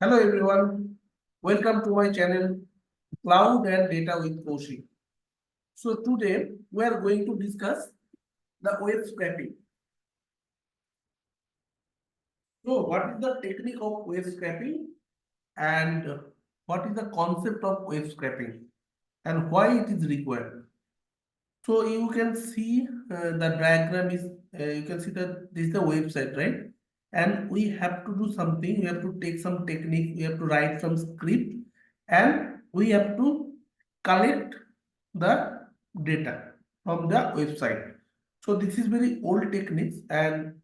Hello everyone, welcome to my channel Cloud and Data with Kaushik. So today we are going to discuss the web scraping. So what is the technique of web scraping and what is the concept of web scraping and why it is required? So you can see the diagram is you can see that this is the website, right? And we have to do something. We have to take some technique. We have to write some script, and we have to collect the data from the website. So this is very old techniques, and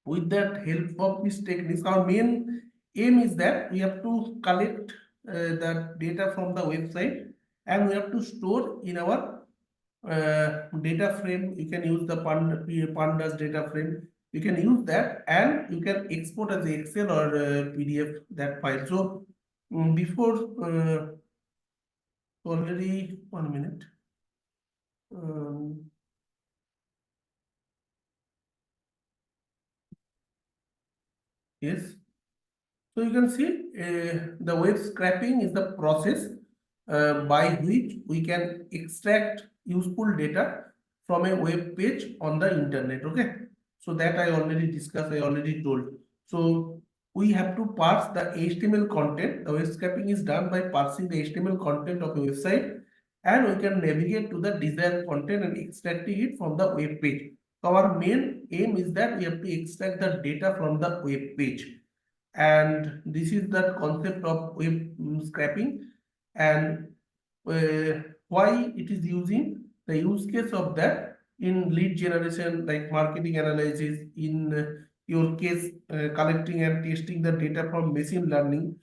with that help of these techniques, our main aim is that we have to collect the data from the website, and we have to store in our data frame. You can use the pandas data frame. You can use that, and you can export as Excel or PDF that file. So before already 1 minute. Um, yes. So you can see the web scraping is the process by which we can extract useful data from a web page on the internet. Okay. So that I already discussed, I already told. So we have to parse the HTML content. The web scraping is done by parsing the HTML content of a website, and we can navigate to the desired content and extracting it from the web page. Our main aim is that we have to extract the data from the web page, and this is the concept of web scraping, and why it is using the use case of that in lead generation, like marketing analysis, in your case collecting and testing the data from machine learning.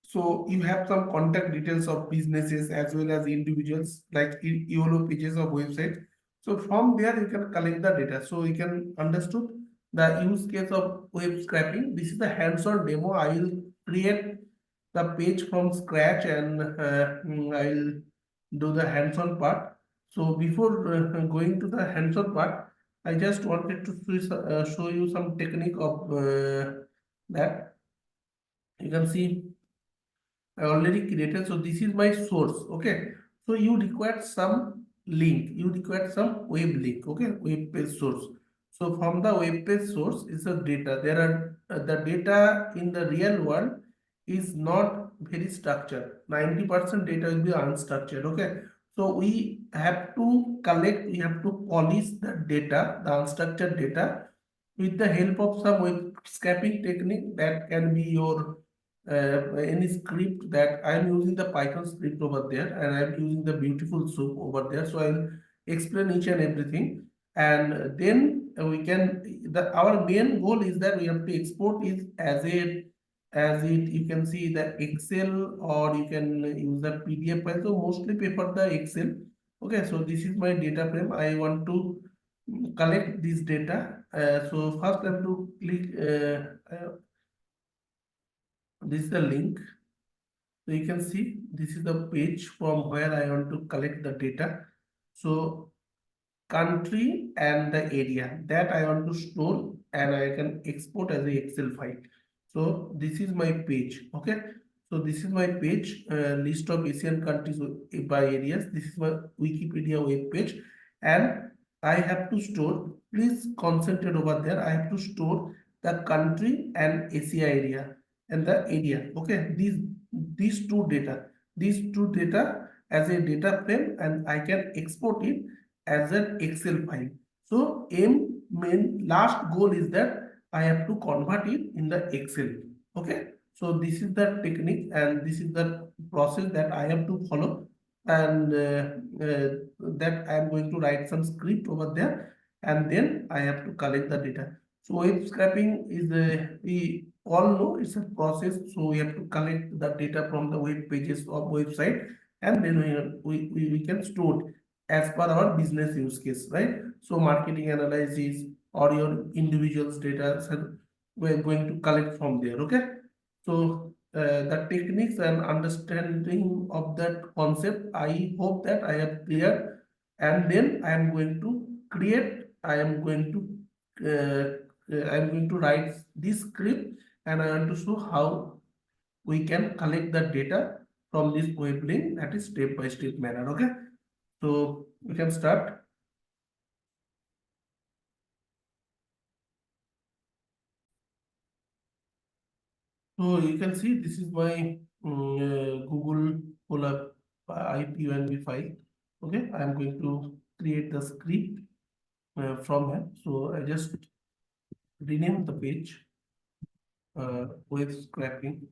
So you have some contact details of businesses as well as individuals, like YOLO pages of website. So from there you can collect the data. So you can understood the use case of web scraping. This is the hands-on demo. I will create the page from scratch, and I will do the hands-on part. So before going to the hands-on part, I just wanted to show you some technique of that. You can see I already created. So this is my source. Okay. So you require some link. You require some web link. Okay. Web page source. So from the web page source is the data. There are the data in the real world is not very structured. 90% data will be unstructured. Okay. So we have to collect, we have to polish the data, the unstructured data, with the help of some web scraping technique. That can be your any script. That I'm using the Python script over there, and I'm using the beautiful soup over there. So I'll explain each and everything, and then we can. Our main goal is that we have to export it as it. You can see the Excel, or you can use the PDF file. So mostly prefer the Excel. Okay, so this is my data frame. I want to collect this data. So first I have to click. This is the link. So you can see this is the page from where I want to collect the data. So country and the area that I want to store, and I can export as a Excel file. So this is my page. Okay. So this is my page, list of Asian countries by areas. This is my Wikipedia web page, and I have to store. Please concentrate over there. I have to store the country and Asia area and the area. Okay. These two data as a data frame, and I can export it as an Excel file. So main last goal is that I have to convert it in the Excel. Okay. So this is the technique, and this is the process that I have to follow, and that I am going to write some script over there, and then I have to collect the data. So web scraping is we all know it's a process. So we have to collect the data from the web pages of website, and then we can store it as per our business use case, right? So marketing analysis or your individuals data, so we're going to collect from there. Okay. So the techniques and understanding of that concept, I hope that I have cleared, and then I am going to create, I am going to write this script, and I want to show how we can collect the data from this web link, that is step by step manner. Okay, so we can start. So you can see this is my Google Colab IPUNB file. Okay, I am going to create the script from here. So I just rename the page with scrapping.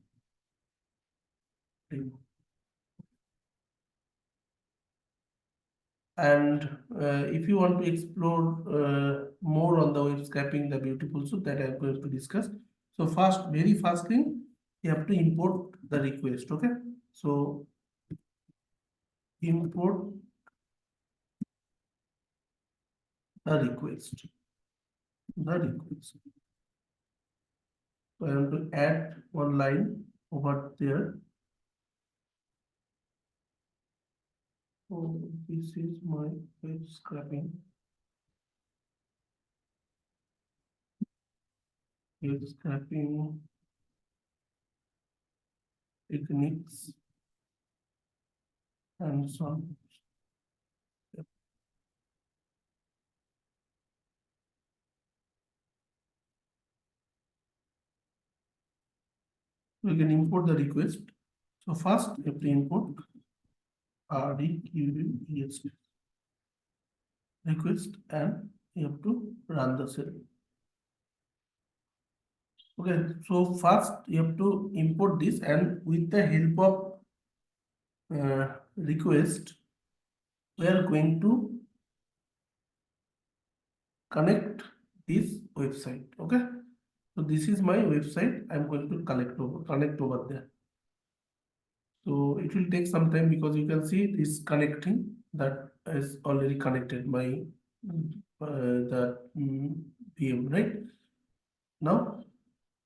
And if you want to explore more on the web scraping, the beautiful soup that I'm going to discuss. So first, very first thing, you have to import the request. Okay, so import the request. The request. So I have to add one line over there. So this is my web scraping. Web scraping techniques and so on. We can import the request. So first, you have to import request request and you have to run the cell. Okay, so first you have to import this, and with the help of request, we are going to connect this website. Okay, so this is my website. I'm going to connect over there. So it will take some time because you can see this connecting that is already connected my the VM, right? Now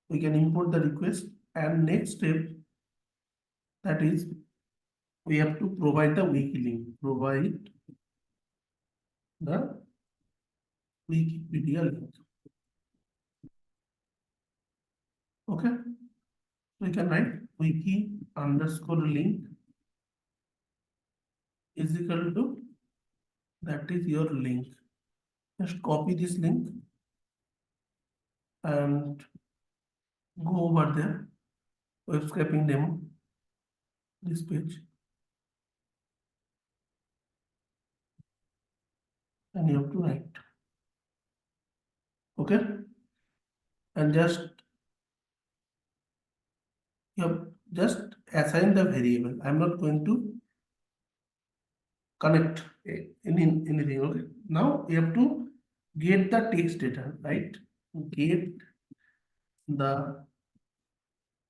we can import the request, and next step, that is we have to provide the wiki link. Provide the Wikipedia link. Okay, we can write wiki underscore link is equal to, that is your link. Just copy this link and go over there, web scraping demo, this page, and you have to write. Okay, and you have just assign the variable. I'm not going to connect anything. Okay, now you have to get the text data, right? Get the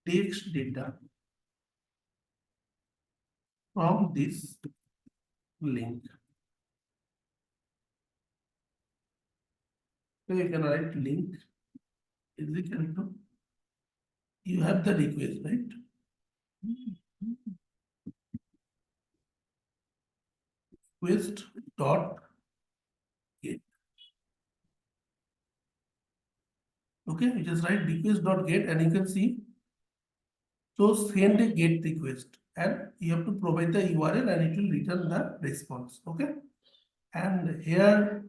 text data from this link. So you can write link is equal to, you have the request, right? Request dot get. Okay, you just write request dot get, and you can see, so send a get request, and you have to provide the URL and it will return the response. Okay, and here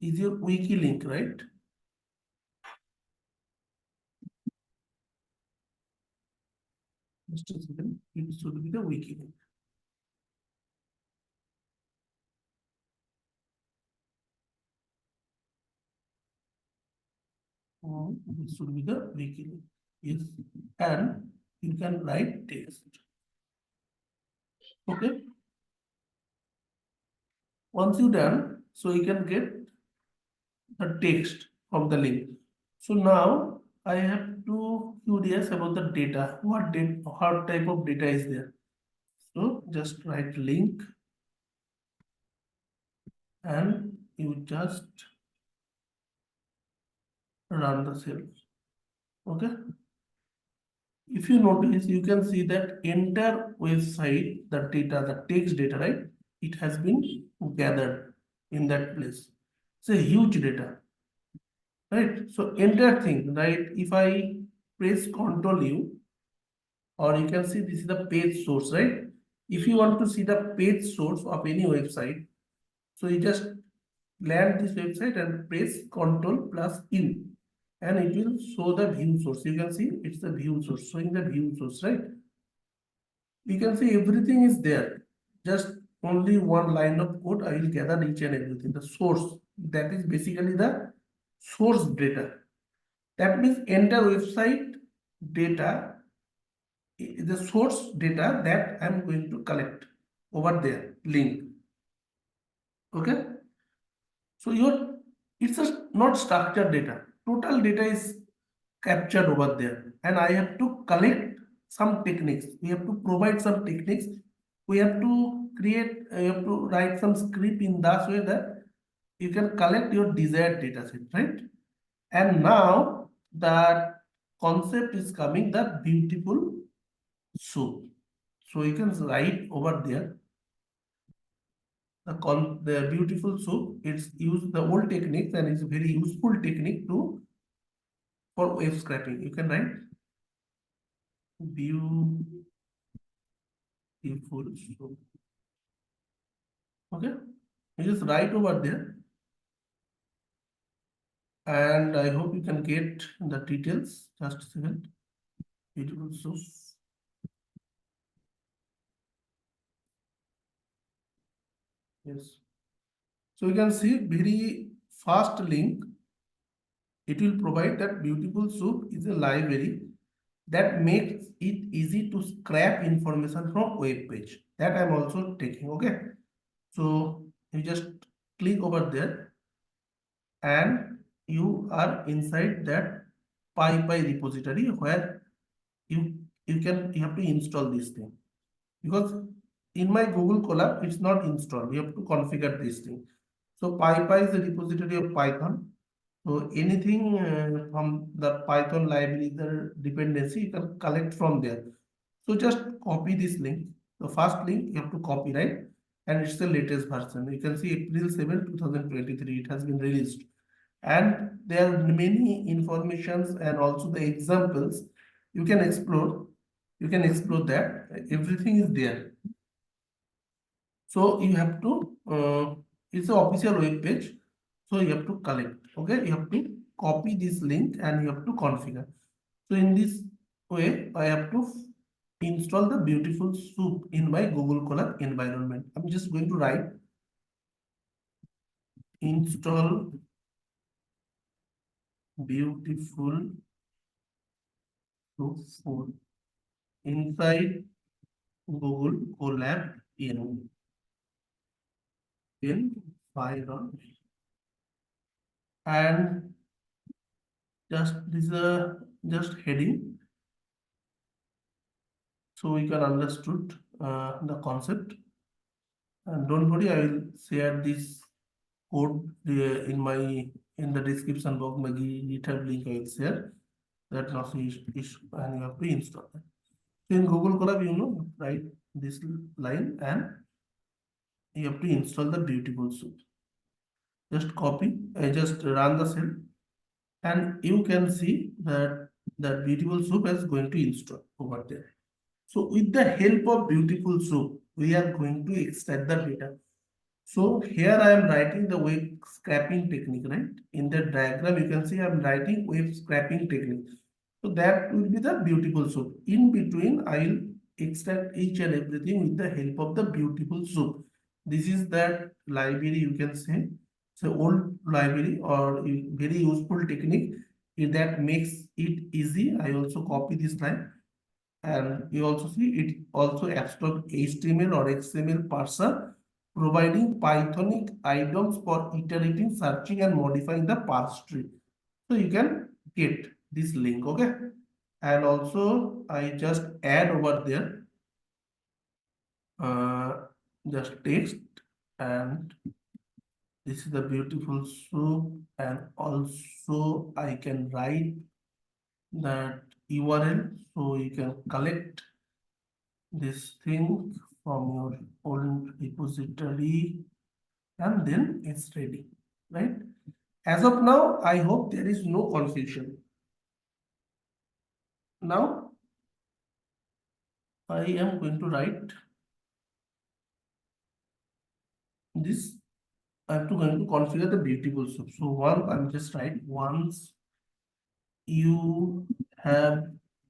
is your wiki link, right? Just a second, it should be the wiki link. This should be the wiki link. Yes, and you can write text. Okay, once you done, so you can get the text from the link. So now I have to curious about the data. What type of data is there? So just write link and you just run the cell. Okay. If you notice, you can see that entire website, the data, the text data, right? It has been gathered in that place. It's a huge data, right? So entire thing, right? If I press Ctrl U, or you can see this is the page source, right? If you want to see the page source of any website, so you just land this website and press Ctrl plus U, and it will show the view source. You can see it's the view source, showing the view source, right? You can see everything is there. Just only one line of code, I will gather each and everything. The source, that is basically the source data. That means enter website data, the source data that I'm going to collect over there, link. Okay. So it's not structured data. Total data is captured over there, and I have to collect some techniques. We have to provide some techniques. We have to create. You have to write some script in that way that you can collect your desired data set, right? And now the concept is coming, the beautiful soup. So you can write over there the beautiful soup. It's used the old techniques and it's a very useful technique to for web scraping. You can write beautiful soup. Okay, you just write over there, and I hope you can get the details. Just a second. Beautiful soup. Yes. So you can see very fast link. It will provide that beautiful soup is a library that makes it easy to scrap information from web page. That I'm also taking. Okay. So you just click over there and you are inside that PyPy repository where you have to install this thing, because in my Google Colab it's not installed. You have to configure this thing. So PyPy is a repository of Python. So anything from the Python library, the dependency you can collect from there. So just copy this link. The first link you have to copy, right? And it's the latest version. You can see April 7, 2023. It has been released. And there are many informations and also the examples you can explore. You can explore that. Everything is there. So you have to, it's an official web page. So you have to collect. Okay, you have to copy this link and you have to configure. So in this way, I have to install the beautiful soup in my Google Colab environment. I'm just going to write install beautiful soup for inside Google Colab in file, and just this is a just heading, so we can understood the concept. And don't worry, I will share this code in the description box. My GitHub link I will share. That also is and you have to install that. So in Google Colab, write this line and you have to install the beautiful soup. Just copy, I just run the cell, and you can see that that beautiful soup is going to install over there. So with the help of beautiful soup, we are going to extract the data. So here I am writing the web scraping technique, right? In the diagram, you can see I am writing web scraping technique. So that will be the beautiful soup. In between, I will extract each and everything with the help of the beautiful soup. This is that library, you can say. It's an old library or a very useful technique that makes it easy. I also copy this line. And you also see it also abstract HTML or XML parser, providing Pythonic items for iterating, searching, and modifying the parse tree. So you can get this link, okay? And also I just add over there just text, and this is the beautiful soup, and also I can write that URL so you can collect this thing from your old repository, and then it's ready, right? As of now, I hope there is no confusion. Now I am going to write this. I have to going to configure the beautiful soup. So once I'm just write once you have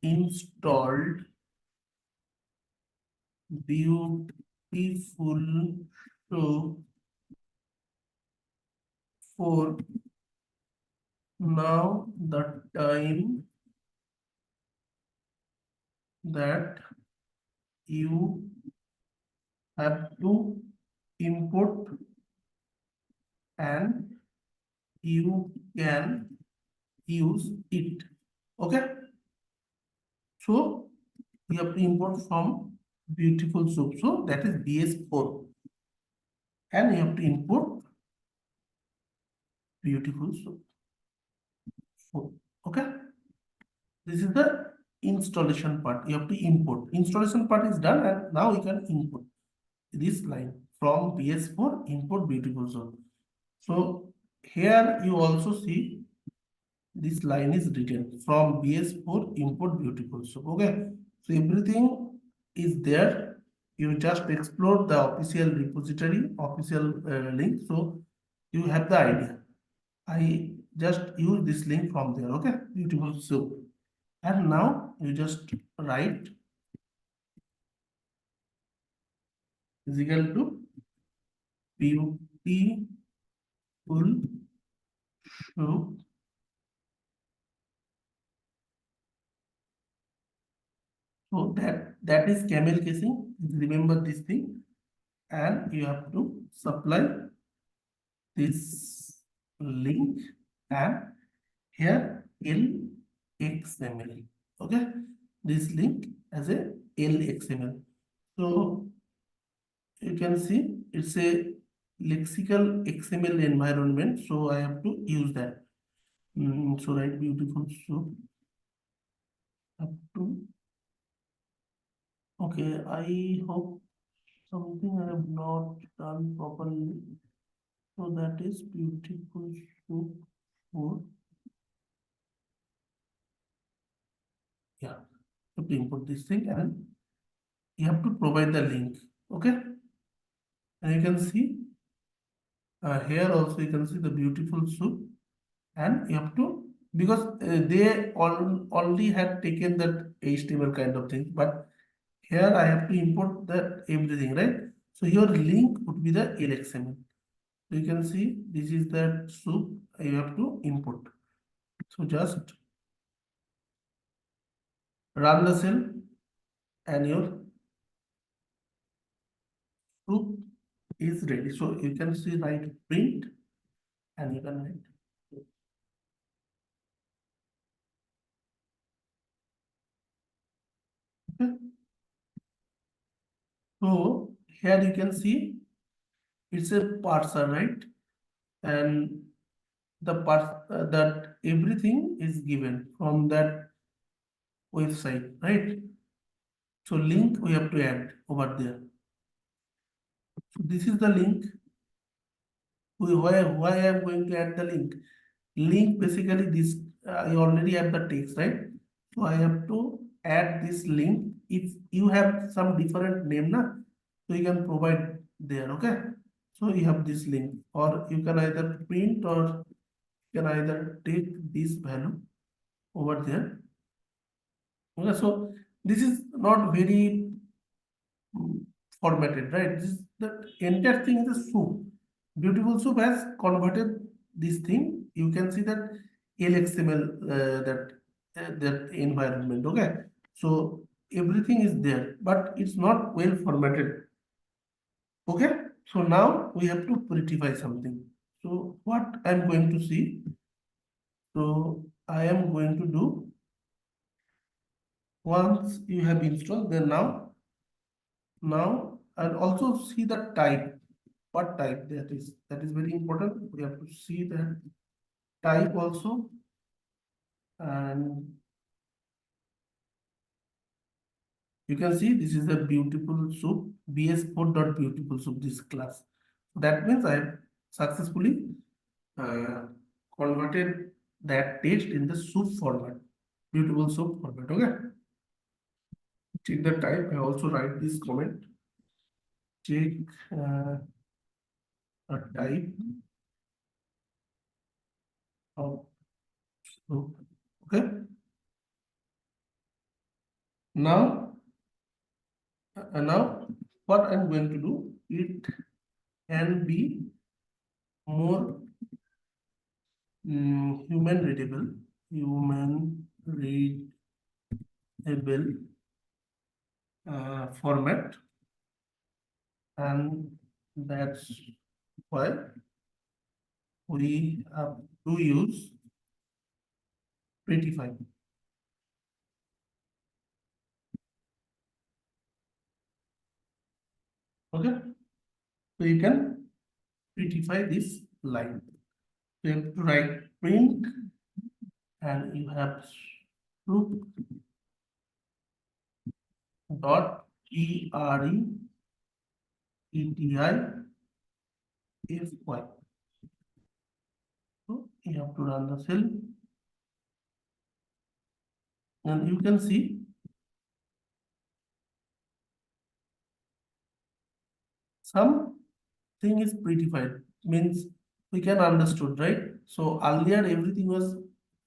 installed beautiful soup for now the time that you have to import and you can use it. Okay, so we have to import from beautiful soup, so that is bs4, and you have to import beautiful soup 4. Okay, this is the installation part. You have to import. Installation part is done, and now you can import this line from bs4 import beautiful soup. So here you also see this line is written from bs4 import beautiful soup. Okay, so everything is there. You just explore the official repository, official link, so you have the idea. I just use this link from there. Okay, beautiful soup. And now you just write is equal to beautiful soup. So that is camel casing. Remember this thing, and you have to supply this link and here LXML. Okay, this link as a LXML. So you can see it's a lexical XML environment. So I have to use that. So write beautiful soup up to. Okay, I hope something I have not done properly. So that is beautiful soup for, yeah, you have to import this thing and you have to provide the link. Okay, and you can see here also you can see the beautiful soup, and you have to, because they already had taken that HTML kind of thing, but here I have to import that everything, right? So your link would be the LXML. So you can see this is that soup you have to import. So just run the cell and your soup is ready. So you can see write print and you can write. Okay. So here you can see it's a parser, right? And the part that everything is given from that website, right? So link we have to add over there. So this is the link. Why I am going to add the link? Link basically this I already have the text, right? So I have to add this link. If you have some different name, na, so you can provide there. Okay. So you have this link, or you can either print or you can either take this value over there. Okay, so this is not very formatted, right? This the entire thing is a soup. Beautiful soup has converted this thing. You can see that LXML that environment. Okay, so everything is there, but it's not well formatted. Okay, so now we have to prettify something. So what I'm going to see. So I am going to do once you have installed, then now and also see the type, what type that is very important. We have to see the type also, and you can see this is a beautiful soup bs4.beautiful soup, this class. That means I have successfully uh, converted that text in the soup format. beautiful soup format. Okay. Check the type. I also write this comment. Check a type of soup. Okay. Now, now what I'm going to do, it can be more human readable format, and that's why we have to use Prettify. Okay, so you can prettify this line. So you have to write print, and you have soup dot prettify. So you have to run the cell, and you can see something is prettified, means we can understood, right? So earlier everything was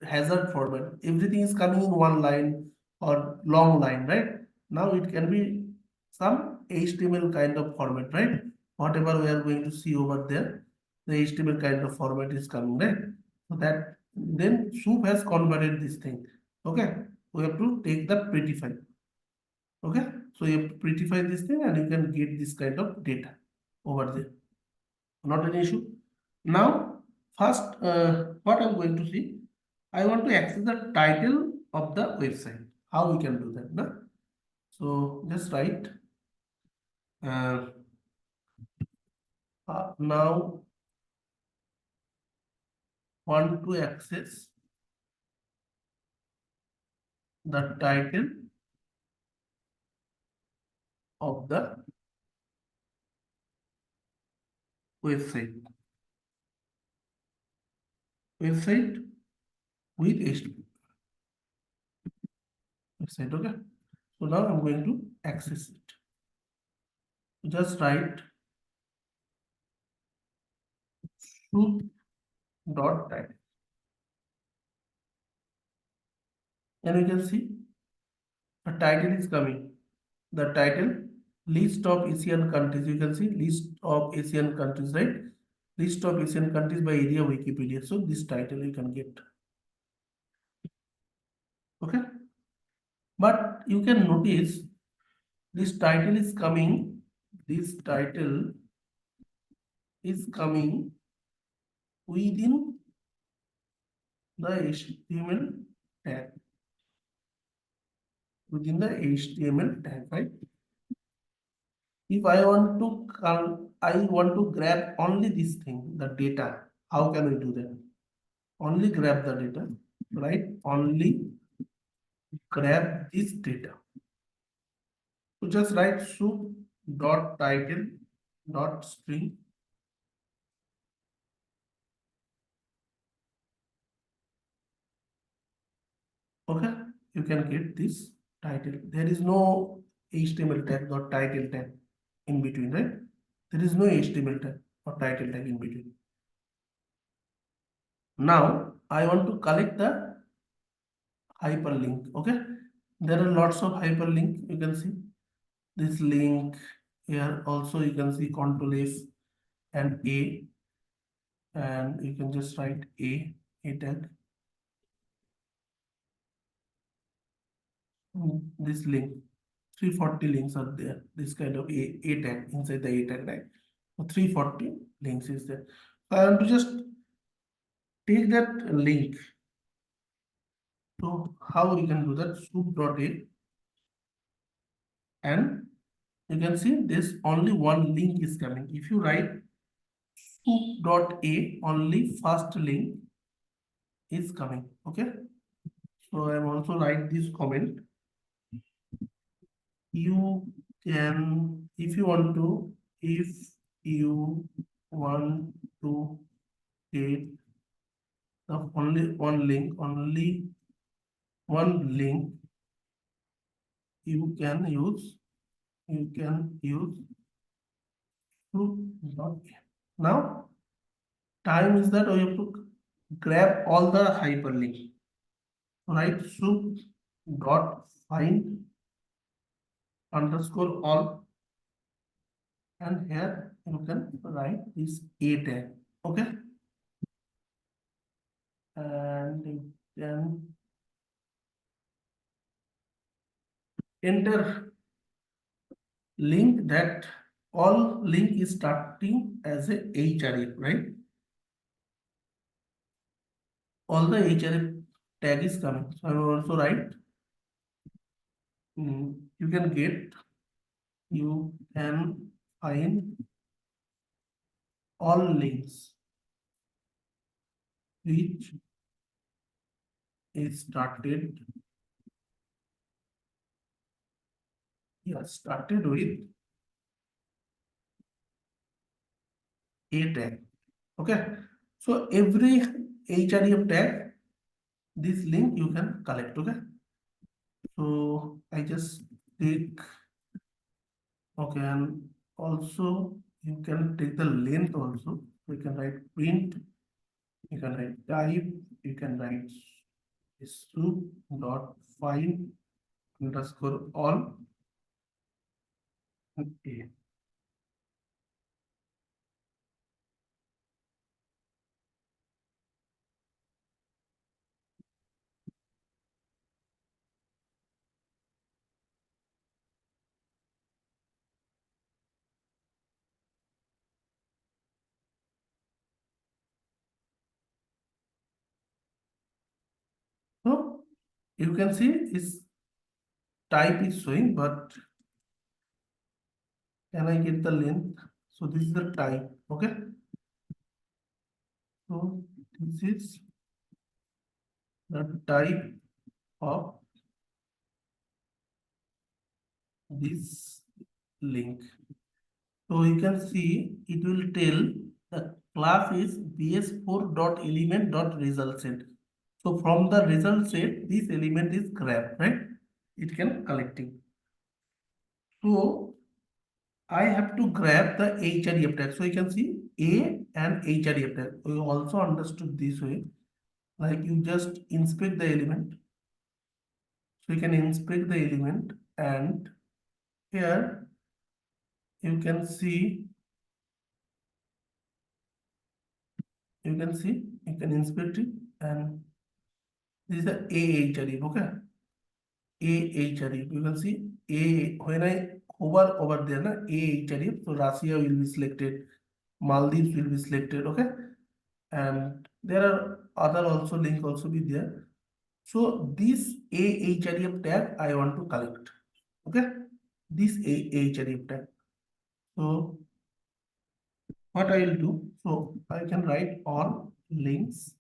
hazard format, everything is coming in one line or long line, right? Now it can be some HTML kind of format, right? Whatever we are going to see over there, the HTML kind of format is coming, right? So that then soup has converted this thing. Okay, we have to take the prettify. Okay, so you have to prettify this thing and you can get this kind of data over there. Not an issue. Now, first, what I'm going to see, I want to access the title of the website. How we can do that? No? So just write. Uh, now want to access the title of the website. Website with HTML. Website, okay. So now I'm going to access it. Just write soup dot title. And you can see a title is coming. The title, list of Asian countries. You can see list of Asian countries, right? List of Asian countries by area Wikipedia. So this title you can get. Okay. But you can notice this title is coming. This title is coming within the HTML tag. Within the HTML tag, right? If I want to grab only this thing, the data. How can we do that? Only grab the data, right? Only grab this data. So just write soup dot title dot string. Okay, you can get this title. There is no HTML tag or title tag in between, right? There is no HTML tag or title tag in between. Now I want to collect the hyperlink. Okay, there are lots of hyperlink. You can see this link here. Also, you can see Control F and A, and you can just write a tag. This link, 340 links are there. This kind of a tag inside the a tag, right? So 340 links is there. So I want to just take that link. So how we can do that? Soup.a, and you can see this only one link is coming. If you write soup.a, only first link is coming. Okay. So I am also write this comment. You can, if you want to get the only one link, only one link you can use to dot. Now time is that we have to grab all the hyperlink. Right, soup dot find underscore all, and here you can write this a tag. Okay, and you can enter link that all link is starting as a href, right? All the href tag is coming. So I will also write you can get, you can find all links which is started with a tag. Okay, so every href tag, this link you can collect. Okay, so I just take, okay, and also you can take the length also. We can write print, you can write type, you can write soup dot find underscore all. Okay. So you can see this type is showing, but can I get the length? So this is the type. Okay, so this is the type of this link. So you can see it will tell the class is bs4.element.result set. So from the result set, this element is grabbed, right? It can collecting. So I have to grab the href tag. So you can see a and href tag. We also understood this way. Like you just inspect the element. So you can inspect the element, and here you can see you can inspect it, and this is the a href. Okay, a href. You can see a, when I hover over there, na a href. So Russia will be selected, Maldives will be selected. Okay, and there are other also link also be there. So this a href tag I want to collect. Okay, this a href tag. So what I will do, so I can write all links,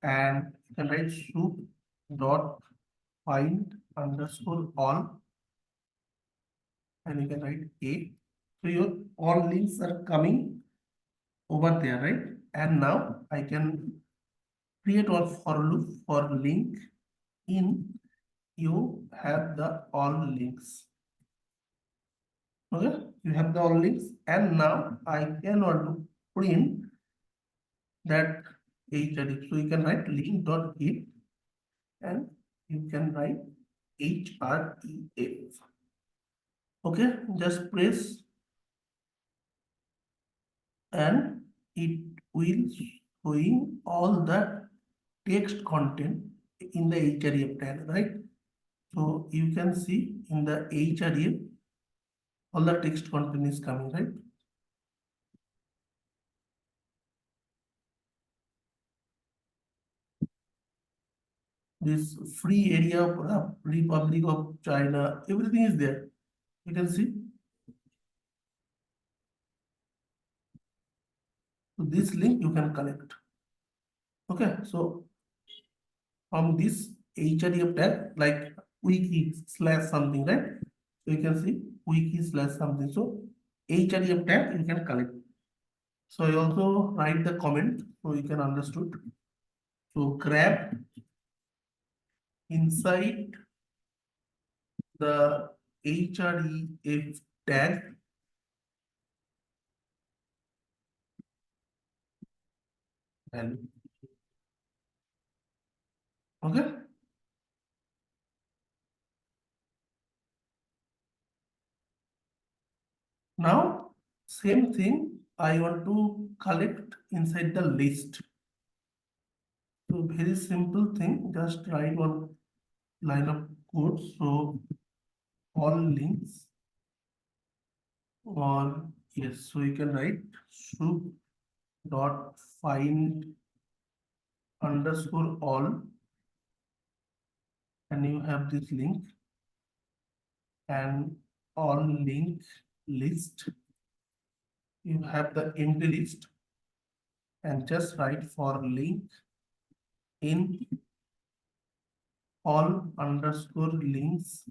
and you can write soup dot find underscore all, and you can write a. So your all links are coming over there, right? And now I can create a for loop for link in, you have the all links. Okay, you have the all links, and now I can want to print that href. So you can write link dot get, and you can write href. Okay, just press, and it will showing all the text content in the href tag, right? So you can see in the href all the text content is coming, right? This free area of Republic of China, everything is there. You can see. So this link you can collect. Okay, so from this href tag, like wiki slash something, right? So you can see wiki slash something. So href tag you can collect. So I also write the comment so you can understood. So grab inside the href tag value. Okay. Now, same thing I want to collect inside the list. So very simple thing, just write one line of code. So all links, or yes, so you can write soup dot find underscore all, and you have this link, and all link list, you have the empty list, and just write for link in all underscore links,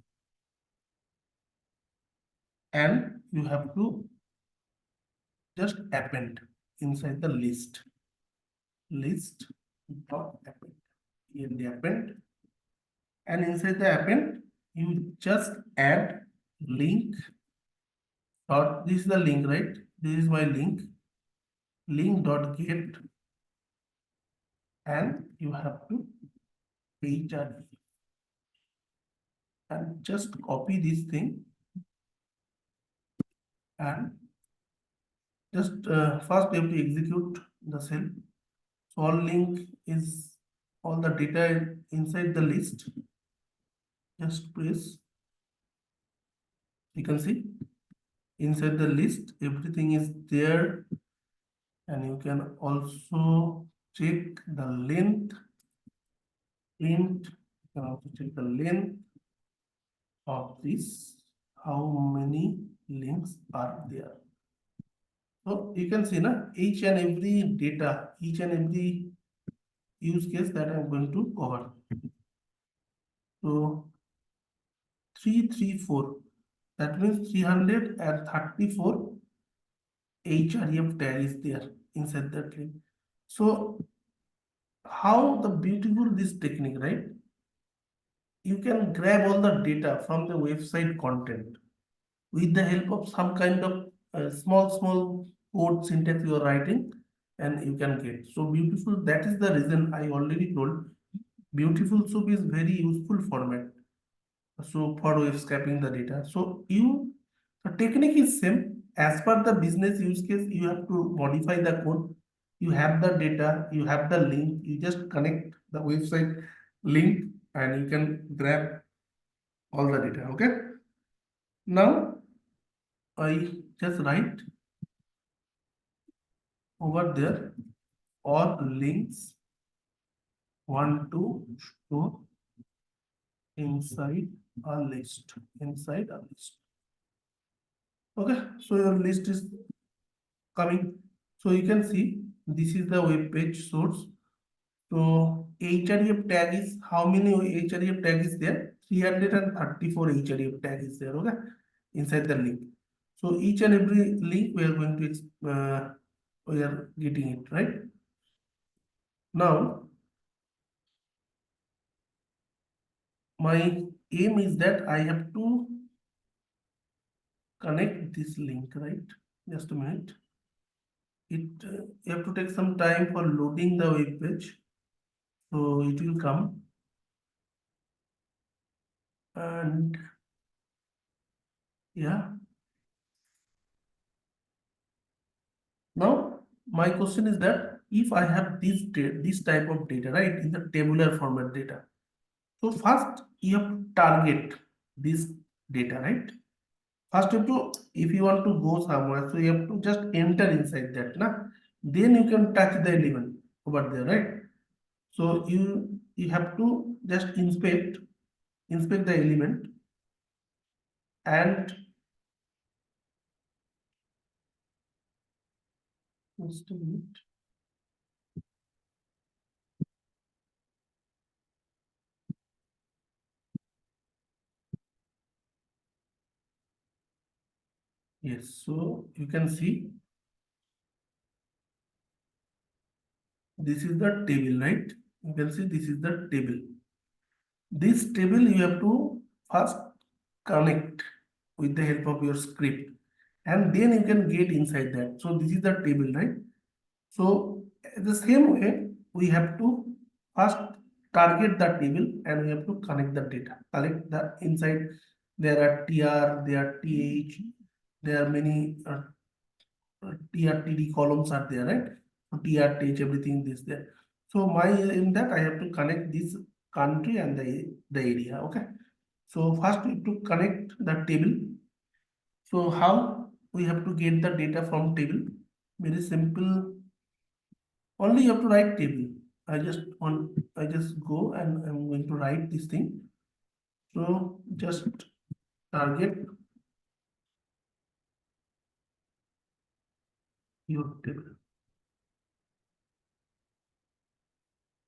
and you have to just append inside the list dot append, in the append, and inside the append you just add link dot, this is the link, right? This is my link dot get, and you have to href, and just copy this thing, and just first you have to execute the cell. So all link is all the data inside the list. Just press, you can see inside the list everything is there, and you can also check the length, print, you can also check the length of this, how many links are there. So you can see na, each and every data, each and every use case that I'm going to cover. So 334, that means 334 href tag is there inside that link. So how the beautiful this technique, right? You can grab all the data from the website content with the help of some kind of small code syntax you are writing, and you can get so beautiful. That is the reason I already told, beautiful soup is very useful format, so for web scraping the data. So you, the technique is same as per the business use case. You have to modify the code, you have the data, you have the link, you just connect the website link, and you can grab all the data. Okay, now I just write over there all links want to store inside a list, inside a list. Okay, so your list is coming. So you can see this is the web page source. So href tag is, how many href tag is there? 334 href tag is there. Okay, inside the link. So each and every link we are going to we are getting it right now. My aim is that I have to connect this link, right? Just a minute. It you have to take some time for loading the web page, so it will come. And yeah, now my question is that if I have this type of data, right, in the tabular format data, so first you have to target this data, right? First you have to, if you want to go somewhere, so you have to just enter inside that, na? Then you can touch the element over there, right? So you have to just inspect the element, and just a minute. Yes, so you can see this is the table, right? You can see this is the table. This table you have to first connect with the help of your script, and then you can get inside that. So this is the table, right? So the same way we have to first target the table and we have to connect the data. Collect the inside. There are tr, there are th, there are many TRTD columns are there, right? So TRTH, everything is there. So my in that I have to connect this country and the area. Okay. So first we have to connect the table. So how we have to get the data from table? Very simple. Only you have to write table. I just go and I'm going to write this thing. So just target your table.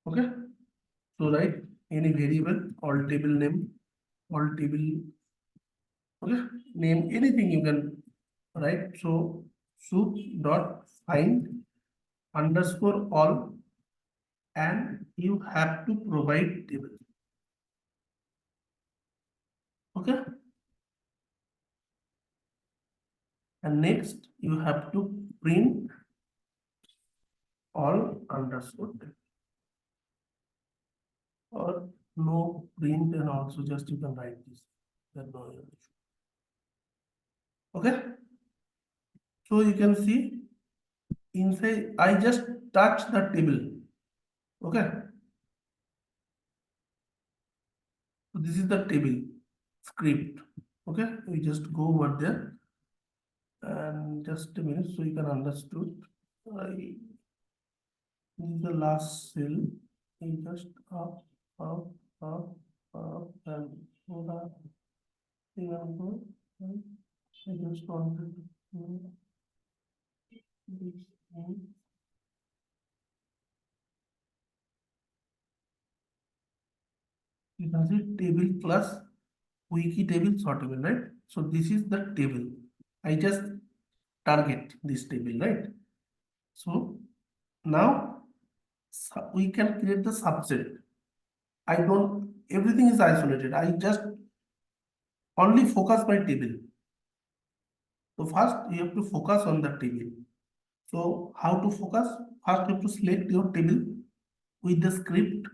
Okay. So write any variable or table name or table, okay, name anything you can write. So soup dot find underscore all, and you have to provide table. Okay. And next you have to print all underscore table, or no print, and also just you can write this. There's no issue. Okay. So you can see inside I just touch the table. Okay. So this is the table script. Okay, we just go over there and just a minute so you can understood. This is the last cell. We just up, up, up, up, and go back. I just wanted to do this thing. You can see table plus wiki table sortable, right? So this is the table. I just target this table, right? So now we can create the subset. I don't, everything is isolated. I just only focus my table. So first you have to focus on the table. So how to focus? First you have to select your table with the script.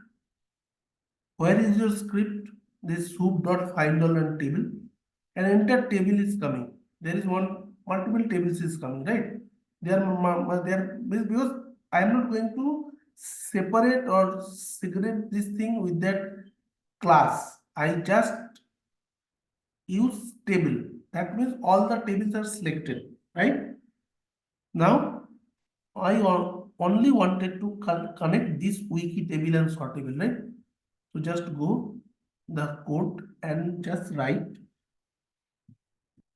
Where is your script? This soup.find all and table. An entire table is coming. There is one multiple tables is coming, right? There because I am not going to separate or segregate this thing with that class. I just use table. That means all the tables are selected, right? Now I only wanted to connect this wiki table and sort table, right? So just go the code and just write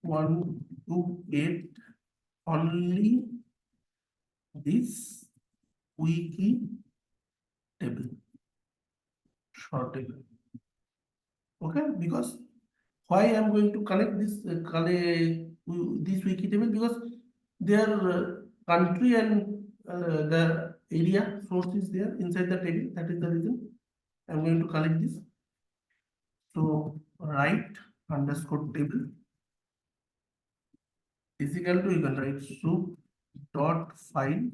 128 only this wiki table short table. Okay, because why I am going to connect this this wiki table, because their country and the area source is there inside the table. That is the reason I am going to connect this. So write underscore table is equal to, you can write soup dot find.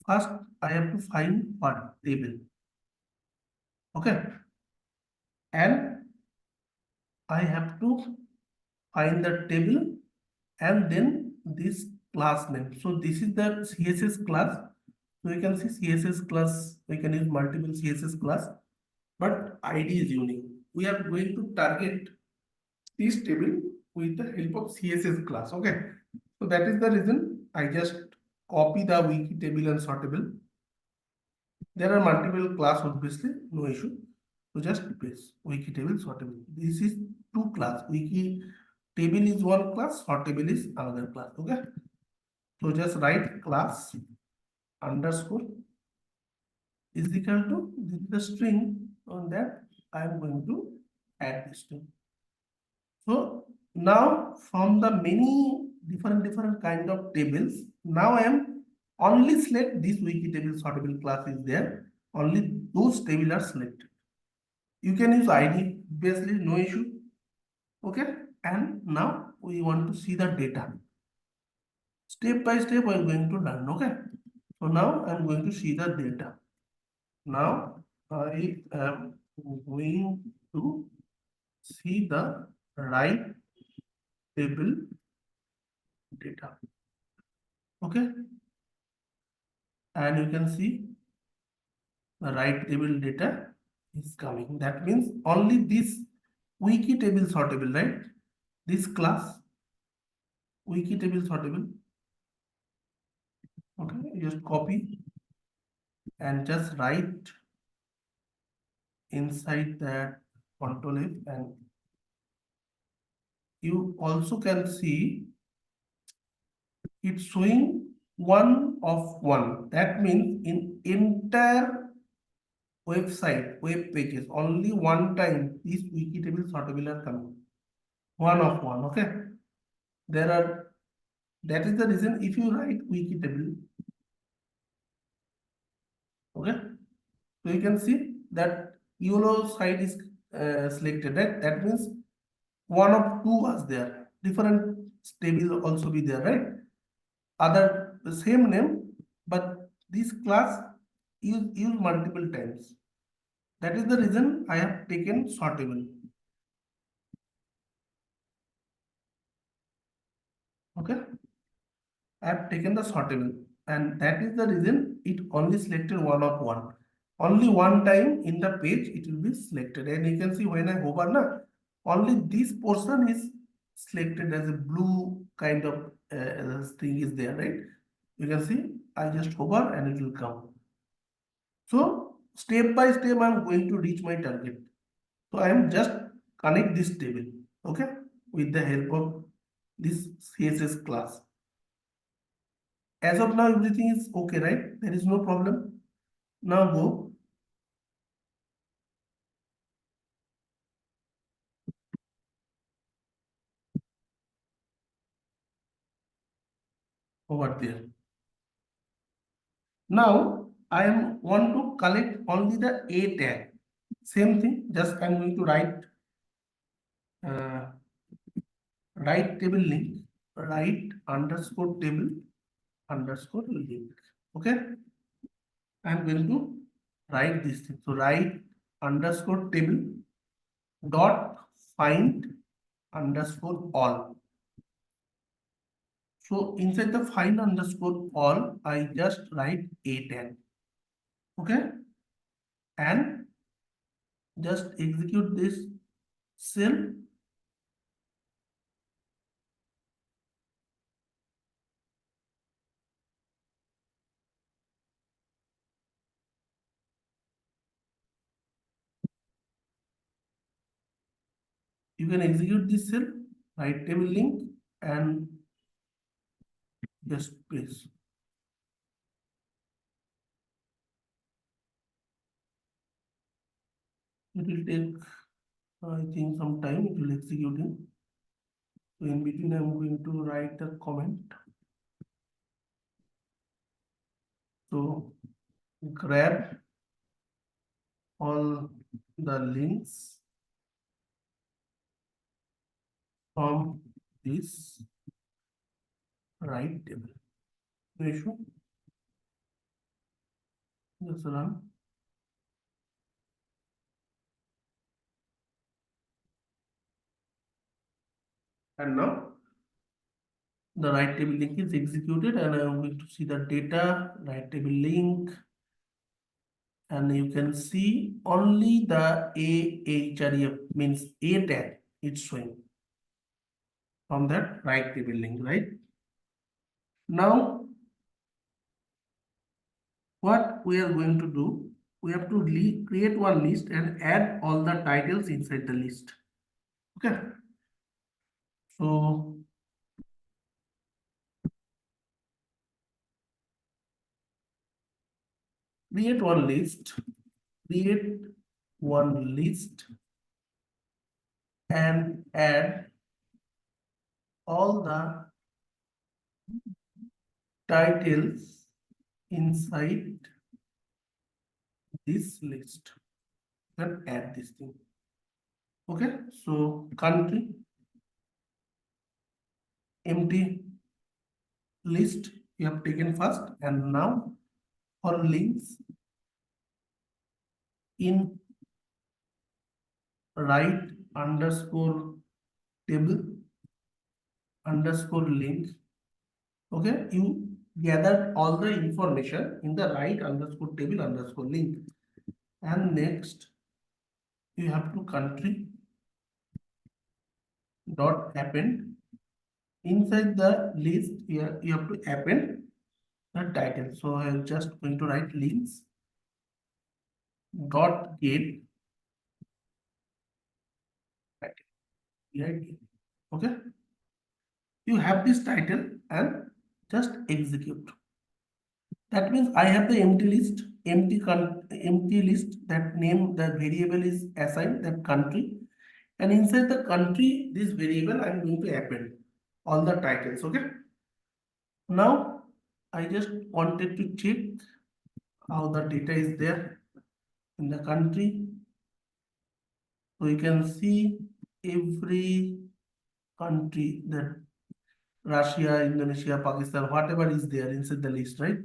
First I have to find what table. Okay, and I have to find the table and then this class name. So this is the CSS class. So you can see CSS class, we can use multiple CSS class, but ID is unique. We are going to target this table with the help of CSS class. Okay. So that is the reason I just copy the wiki table and sortable. There are multiple class, obviously, no issue. So just paste wiki table sortable. This is two class. Wiki table is one class, sortable is another class. Okay. So just write class underscore is equal to the string, on that I am going to add this string. So now from the many different kind of tables, now I am only select this wiki table sortable class is there. Only those tables are selected. You can use ID, basically no issue. Okay, and now we want to see the data. Step by step, we are going to learn. Okay, so now I am going to see the data. Now I am going to see the right table data. Okay, and you can see the right table data is coming. That means only this wiki table sortable, right? This class wiki table sortable. Okay, you just copy and just write inside that control F, and you also can see it's showing one of one. That means in entire website, web pages, only one time these wiki table sortable are coming. One of one, okay? There are, that is the reason if you write wiki table, okay? So you can see that yellow side is selected, right? That means one of two was there. Different table also be there, right? Other the same name, but this class use multiple times. That is the reason I have taken sortable. Okay, I have taken the sortable, and that is the reason it only selected one of one. Only one time in the page it will be selected, and you can see when I hover na, only this portion is selected as a blue kind of thing is there, right? You can see I just hover and it will come. So step by step I am going to reach my target. So I am just connect this table, okay, with the help of this CSS class. As of now, everything is okay, right? There is no problem. Now go over there. Now I am want to collect only the A tag. Same thing, just I'm going to uh, write table link, write underscore table underscore link. Okay, I'm going to write this thing. So write underscore table dot find underscore all. So inside the find underscore all, I just write a tag. Okay, and just execute this cell. You can execute this cell, write table link, and just paste. It will take, I think, some time. It will execute it. So in between, I'm going to write a comment. So grab all the links from this right table. No issue. Just run. And now the right table link is executed, and I am going to see the data, right table link, and you can see only the AHREF means A tag it's showing from that right table link, right? Now, what we are going to do, we have to create one list and add all the titles inside the list. Okay. So create one list, create one list and add all the titles inside this list and add this thing. Okay, so country empty list you have taken first, and now for links in right underscore table underscore link. Okay, you gathered all the information in the right underscore table underscore link, and next you have to country dot append. Inside the list here you have to append the title. So I'm just going to write links dot get title. Right? Okay, you have this title and just execute. That means I have the empty list, empty list. That name, the variable is assigned that country, and inside the country, this variable I'm going to append all the titles. Okay. Now I just wanted to check how the data is there in the country. So you can see every country, that Russia, Indonesia, Pakistan, whatever is there inside the list, right?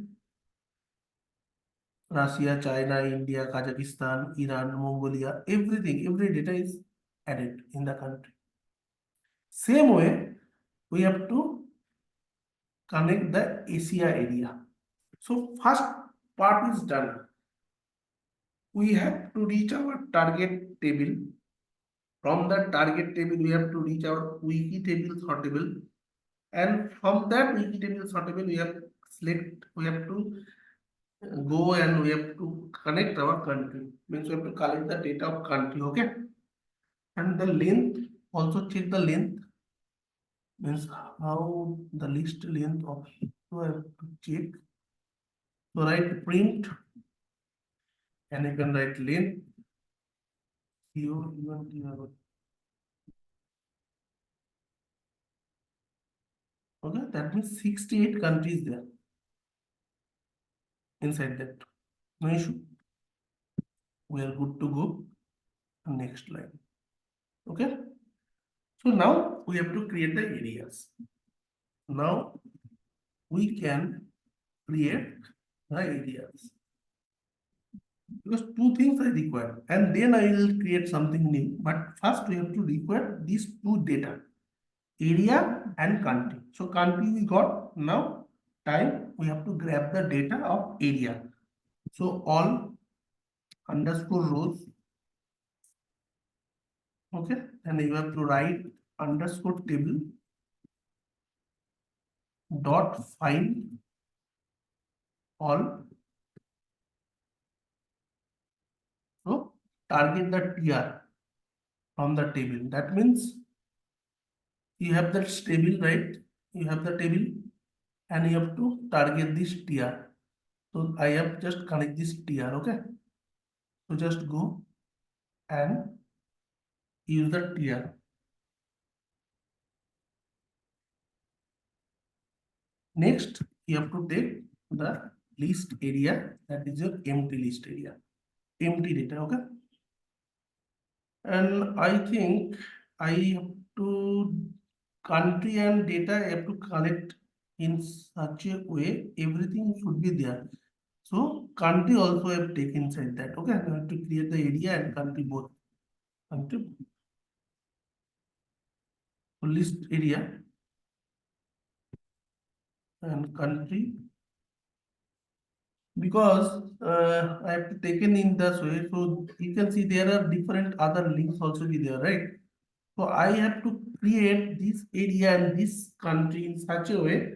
Russia, China, India, Kazakhstan, Iran, Mongolia, everything, every data is added in the country. Same way, we have to connect the Asia area. So first part is done. We have to reach our target table. From the target table, we have to reach our wiki table sortable. And from that wiki table sortable, we have to go and we have to connect our country. Means we have to collect the data of country, okay? And the length, also check the length, means how the list length of, so I have to check. So write print and you can write length. Okay, that means 68 countries there inside that. No issue. We are good to go. Next line. Okay. So now we have to create the areas. Now we can create the areas. Because two things I require, and then I will create something new. But first we have to require these two data, area and country. So country we got. Now time we have to grab the data of area. So all underscore rows. Okay, and you have to write underscore table dot find all. So target the TR from the table. That means you have that table, right? You have the table and you have to target this TR. So I have just connect this TR, okay? So just go and use the TR. Next, you have to take the list area, that is your empty list area, empty data, okay? And I think I have to country and data I have to collect in such a way everything should be there. So country also I have taken inside that. Okay, I have to create the area and country both. Country list area and country, because I have to taken in this way. So you can see there are different other links also be there, right? So I have to create this area and this country in such a way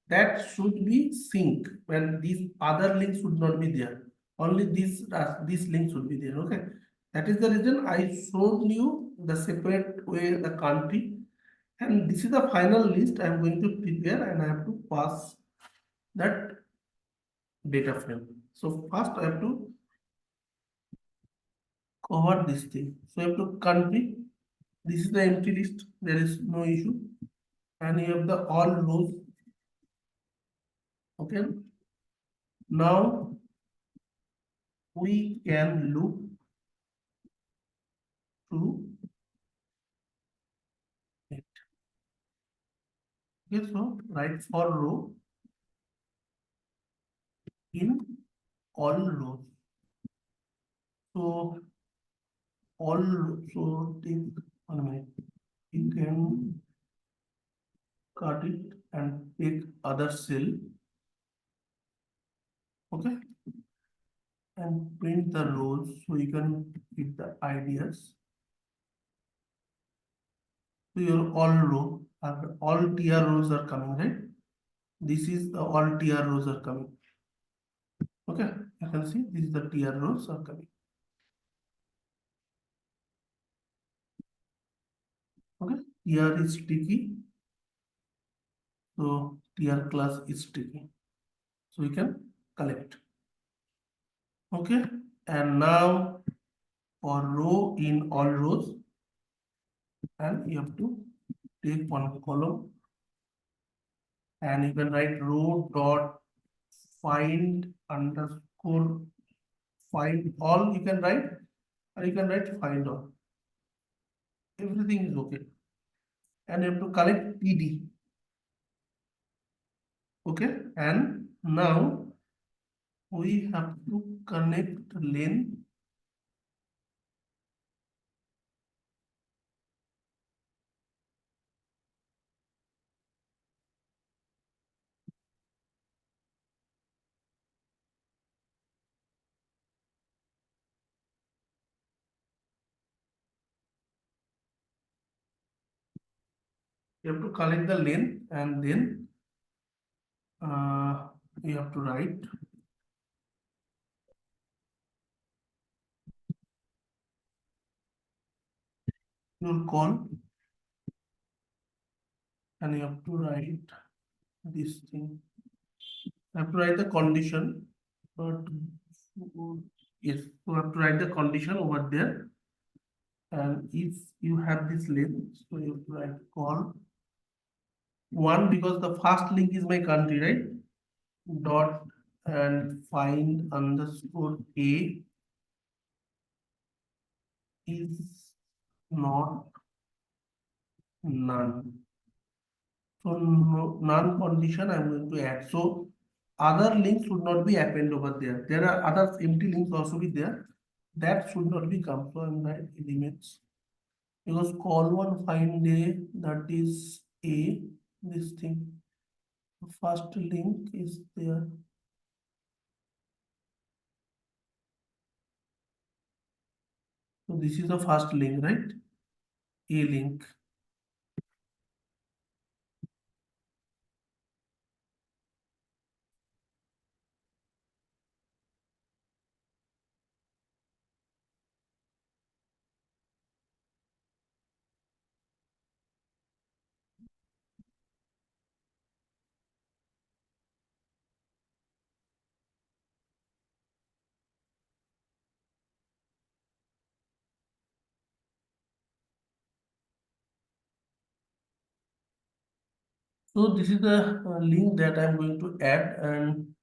that should be sync, when these other links should not be there. Only this link should be there. Okay. That is the reason I showed you the separate way the country. And this is the final list I am going to prepare, and I have to pass that data frame. So first I have to cover this thing. So I have to country. This is the empty list. There is no issue. And you have the all rows. Okay. Now we can look through it. Okay, so write for row in all rows. So all so take 1 minute. You can cut it and take other cell, okay, and print the rows so you can get the ideas. So your all row are all TR rows are coming, right? This is the all TR rows are coming. Okay, you can see this is the TR rows are coming. Okay, TR is sticky, so TR class is sticky. So we can collect. Okay, and now for row in all rows, and you have to take one column and you can write row dot find underscore find all you can write, or you can write find all. Everything is okay. And you have to collect PD. Okay, and now we have to connect length. You have to collect the length and then you have to write your call and you have to write this thing. You have to write the condition, but yes, you have to write the condition over there. And if you have this length, so you have to write call one because the first link is my country, right? Dot and find underscore a is not none. So no, none condition I'm going to add. So other links should not be append over there. There are other empty links also be there. That should not be come. So I'm write elements because call one find a that is a this thing. The first link is there. So this is the first link, right? A link. So this is the link that I'm going to add and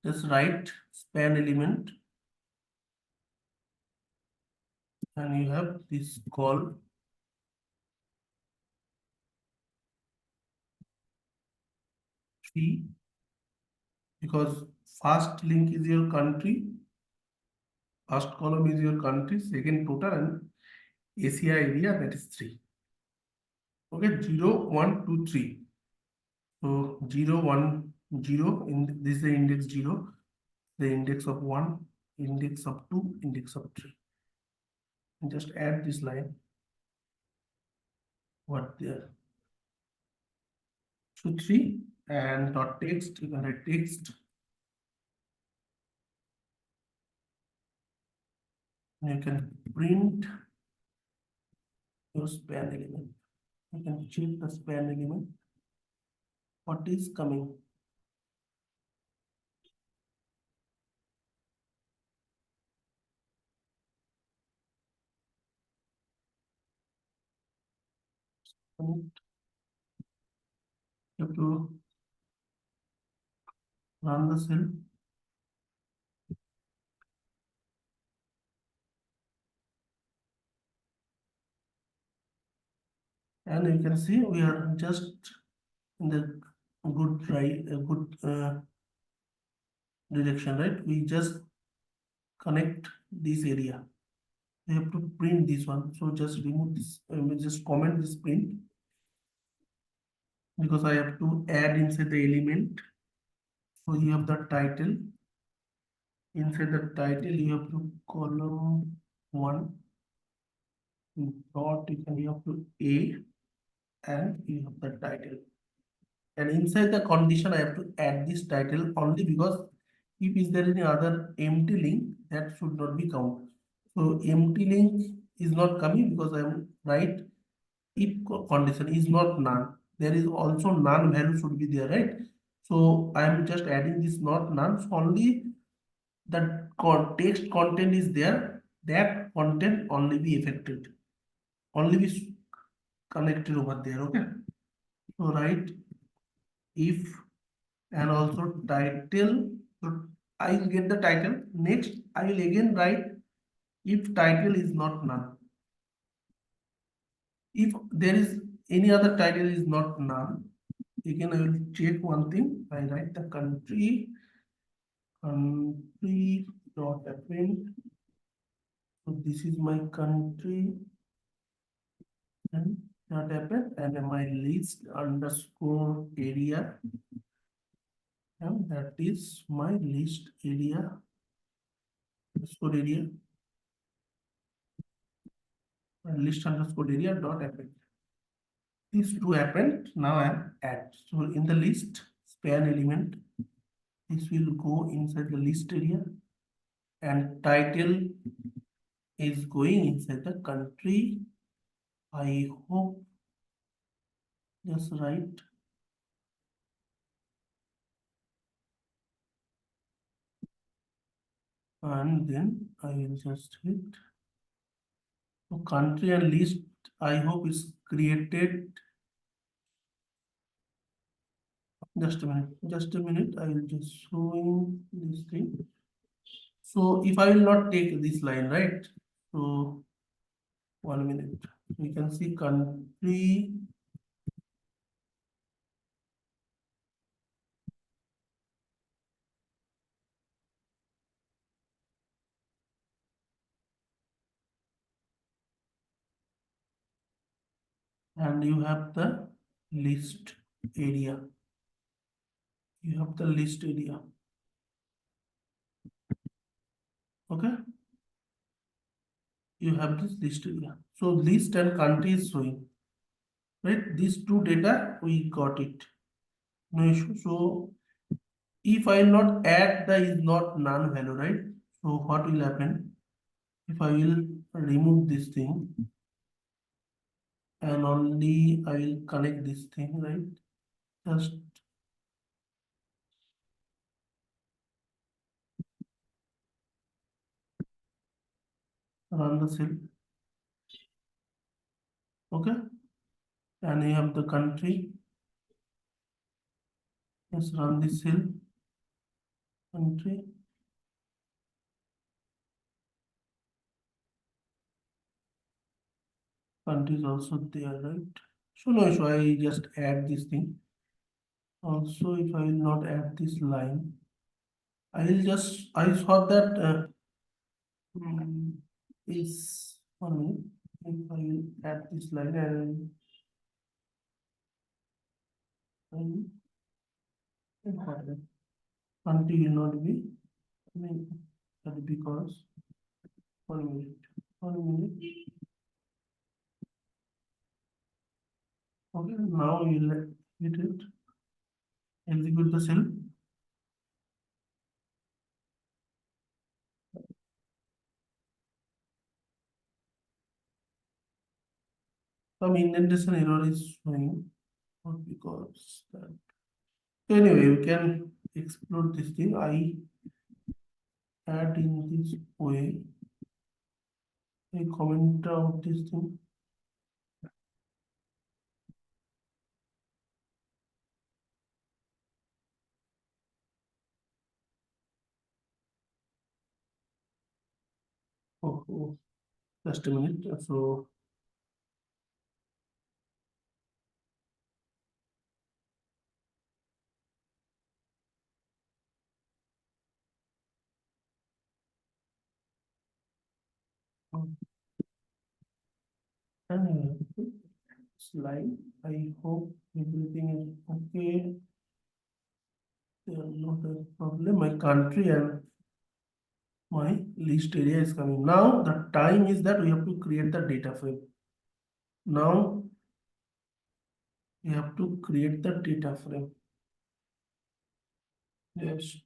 just write span element and you have this call tree because first link is your country, first column is your country, second total and Asia area that is 3. Okay, 0, 1, 2, 3. So 0, 1, 0 in this is the index 0, the index of 1, index of 2, index of 3. And just add this line what there. So 3 and dot text, you can write text. And you can print your span element. You can check the span element. What is coming? You have to run the cell. and you can see we are just in the good direction, right? We just connect this area. We have to print this one, so just remove this, just comment this print, because I have to add inside the element. So you have the title. Inside the title you have to column 1 dot, you have to a, and you have the title. And inside the condition I have to add this title only, because if is there any other empty link, that should not be count. So empty link is not coming because I am right. If condition is not none, there is also none value should be there, right? So I am just adding this not none, so only the text content is there, that content only be affected, only be connected over there. Okay, so write if, and also title. So I will get the title. Next I will again write if title is not none. If there is any other title is not none, again I will check one thing. I write the country dot append. So this is my country and dot append, and my list underscore area, and that is my list area underscore area, and list underscore area dot append. These two append. Now I am add. So in the list span element, this will go inside the list area, and title is going inside the country. I hope that's right. And then I will just hit. So country and list, I hope is created. Just a minute. Just a minute. I will just showing this thing. So if I will not take this line, right? So 1 minute. We can see country. And you have the list area. You have the list area. Okay. You have this list area. So list and country is showing. Right? These two data we got it. No issue. So if I will not add the is not none value, right? So what will happen? If I will remove this thing and only I will connect this thing, right? Just run the cell. Okay. And you have the country. Let's run this cell. Country. Country is also there, right? So no issue. I just add this thing. Also, if I will not add this line, I will just, I saw that is 1 minute. If I will add this line and country will not be, I mean, that because 1 minute, 1 minute. Okay, now we will hit it, execute the cell. Some indentation error is showing, not because that. Anyway, we can explore this thing. I add in this way. I comment out this thing. Oh, just a minute. So And slide. I hope everything is okay. There are not a problem. My country and my list area is coming. Now the time is that we have to create the data frame. Now we have to create the data frame. Yes.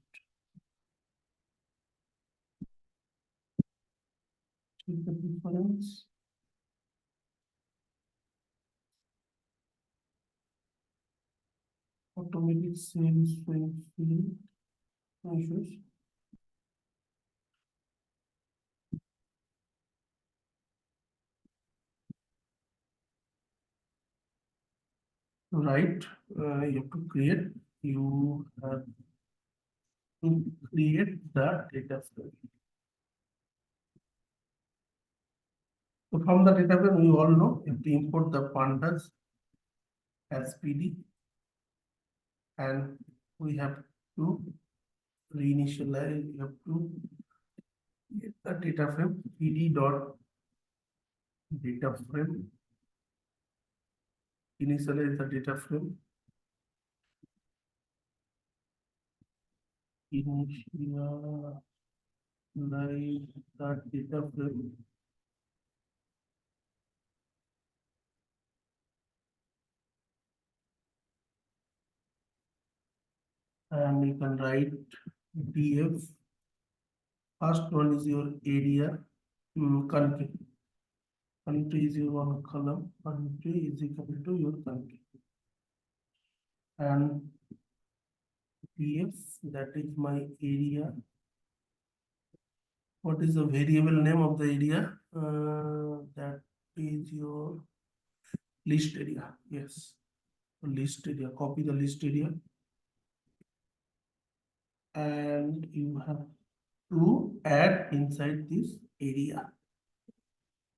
Check the difference. Automatic save is showing field. No issues. Right. You have to create. You have to create the data frame. So from the data frame, we all know you have to import the pandas as PD, and we have to reinitialize. You have to get the data frame PD dot data frame. Initialize the data frame. Initialize the data frame. And you can write df. First one is your area, country. Country is your one column. Country is equal to your country. And df, that is my area. What is the variable name of the area? That is your list area. Yes, list area. Copy the list area. And you have to add inside this area.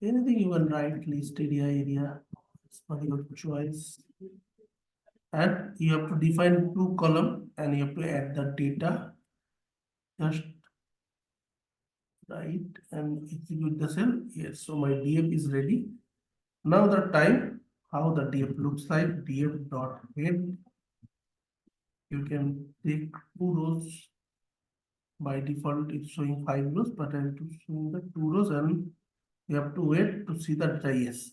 Anything you can write, list area, it's for your choice. And you have to define two column and you have to add the data. Just write and execute the cell. Yes, so my df is ready. Now the time, how the df looks like, df dot head. You can take two rows. By default, it's showing 5 rows, but I'm showing the 2 rows and you have to wait to see the data. Yes.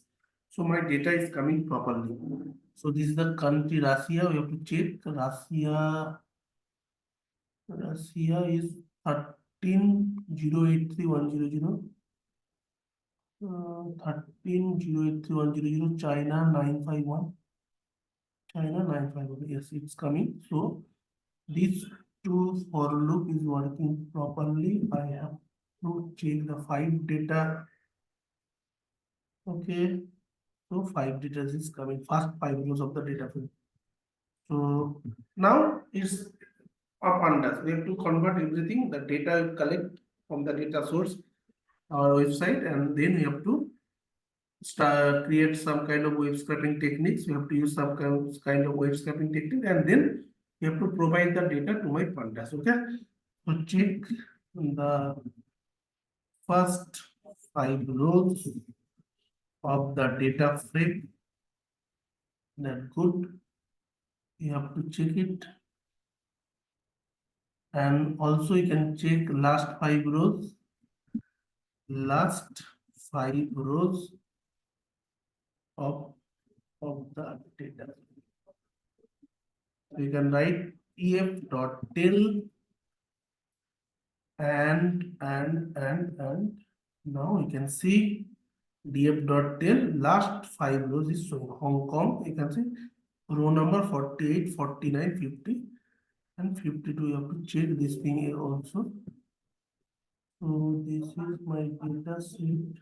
So my data is coming properly. So this is the country Russia. We have to check Russia. Russia is 13,083,100. 13,083,100. China 951. China 951. Yes, it's coming. So this two for loop is working properly. I have to check the 5 data. Okay. So 5 data is coming. First 5 rows of the data frame. So now it's up on us. We have to convert everything, the data we collect from the data source, our website, and then we have to start create some kind of web scraping techniques. We have to use some kind of web scraping technique, and then you have to provide the data to my pandas. Okay. So check the first 5 rows of the data frame. That good. You have to check it. And also you can check last 5 rows. Last 5 rows of the data. So you can write ef.tell and now you can see df.tell last 5 rows is showing Hong Kong. You can see row number 48, 49, 50 and 52. You have to check this thing here also. So this is my data sheet.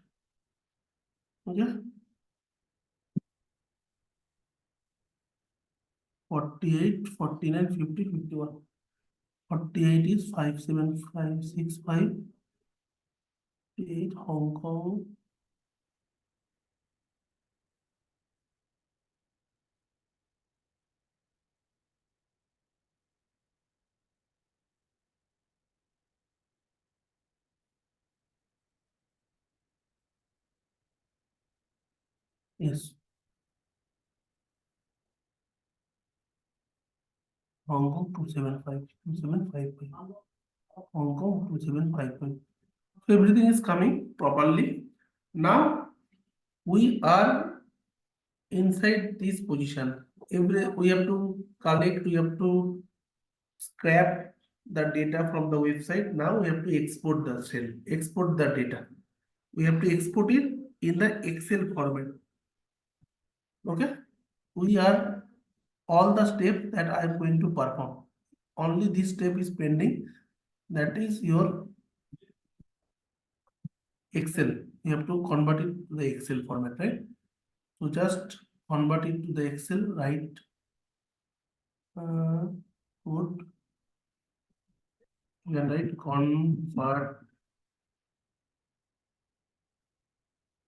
Okay. 48, 49, 50, 51. 48 is 57565. 8 Hong Kong. Yes. Hong Kong 2755. Hong Kong 2755. So everything is coming properly. Now we are inside this position. We have to collect, we have to scrap the data from the website. Now we have to export the cell, export the data. We have to export it in the Excel format. Okay. We are all the steps that I am going to perform. Only this step is pending. That is your Excel. You have to convert it to the Excel format, right? So just convert it to the Excel, write code. You can write convert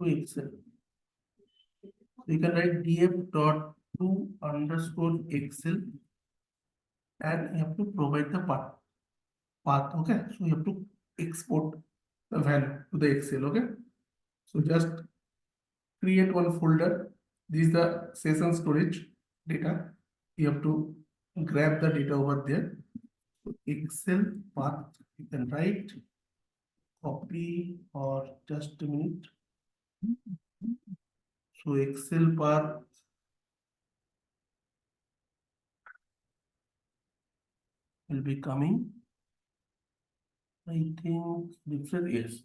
to Excel. So you can write df.to_excel and you have to provide the path. Okay. So you have to export the value to the Excel. Okay. So just create one folder. This is the session storage data. You have to grab the data over there. So Excel path, you can write, copy, or just a minute. So Excel path will be coming. I think different, yes.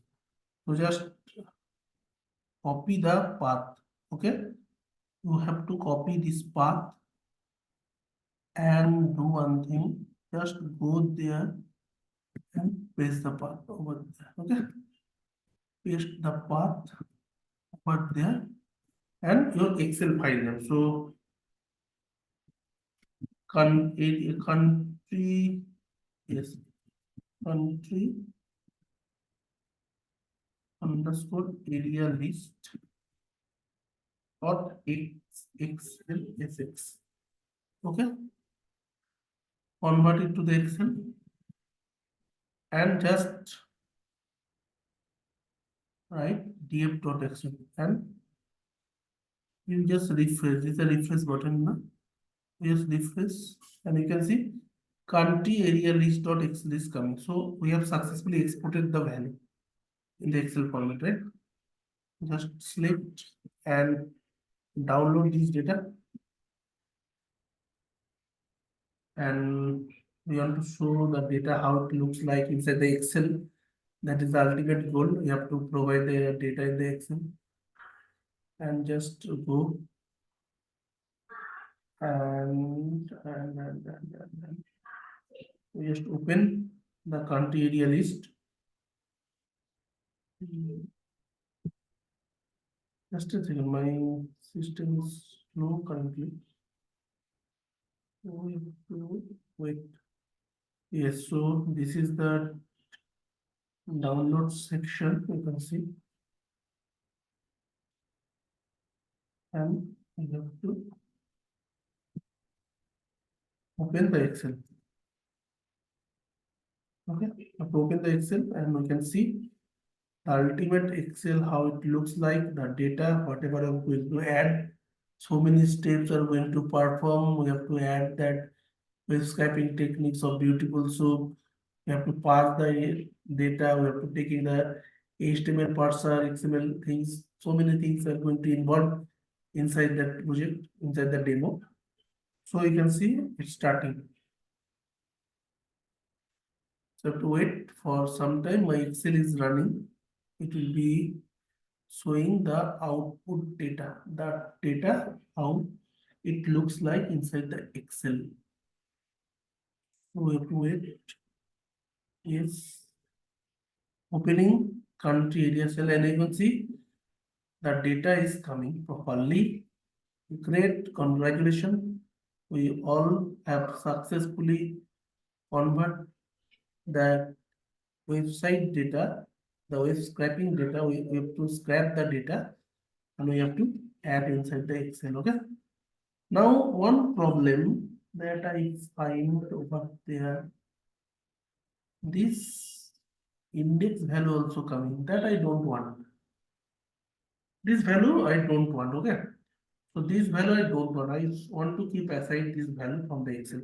So just copy the path. Okay. You have to copy this path and do one thing. Just go there and paste the path over there. Okay. Paste the path over there and your Excel file name. So country, yes, country underscore area list dot xlsx. Okay, convert it to the Excel and just write df.excel and you just refresh. This is a refresh button now. Just refresh and you can see country area list dot excel is coming. So we have successfully exported the value in the Excel format, right? Just select and download this data and we want to show the data how it looks like inside the Excel. That is the ultimate goal. You have to provide the data in the Excel and just go and we just open the country area list. Just a second, my system is slow currently. We have to wait. Yes, so this is the download section. You can see, and you have to open the Excel. Okay, open the Excel and we can see the ultimate Excel how it looks like, the data, whatever I'm going to add. So many steps are going to perform. We have to add that with scraping techniques of beautiful soup. We have to pass the data. We have to take in the HTML parser, XML things. So many things are going to involve inside that project, inside the demo. So you can see it's starting. So I have to wait for some time. My Excel is running. It will be showing the output data, the data how it looks like inside the Excel. So we have to wait. Yes. Opening country area cell and you can see the data is coming properly. Great, congratulations. We all have successfully convert the website data, the web scraping data. We have to scrap the data and we have to add inside the Excel. Okay. Now, one problem that I find over there, this index value also coming that I don't want. This value I don't want, okay? So this value I don't want. I want to keep aside this value from the Excel.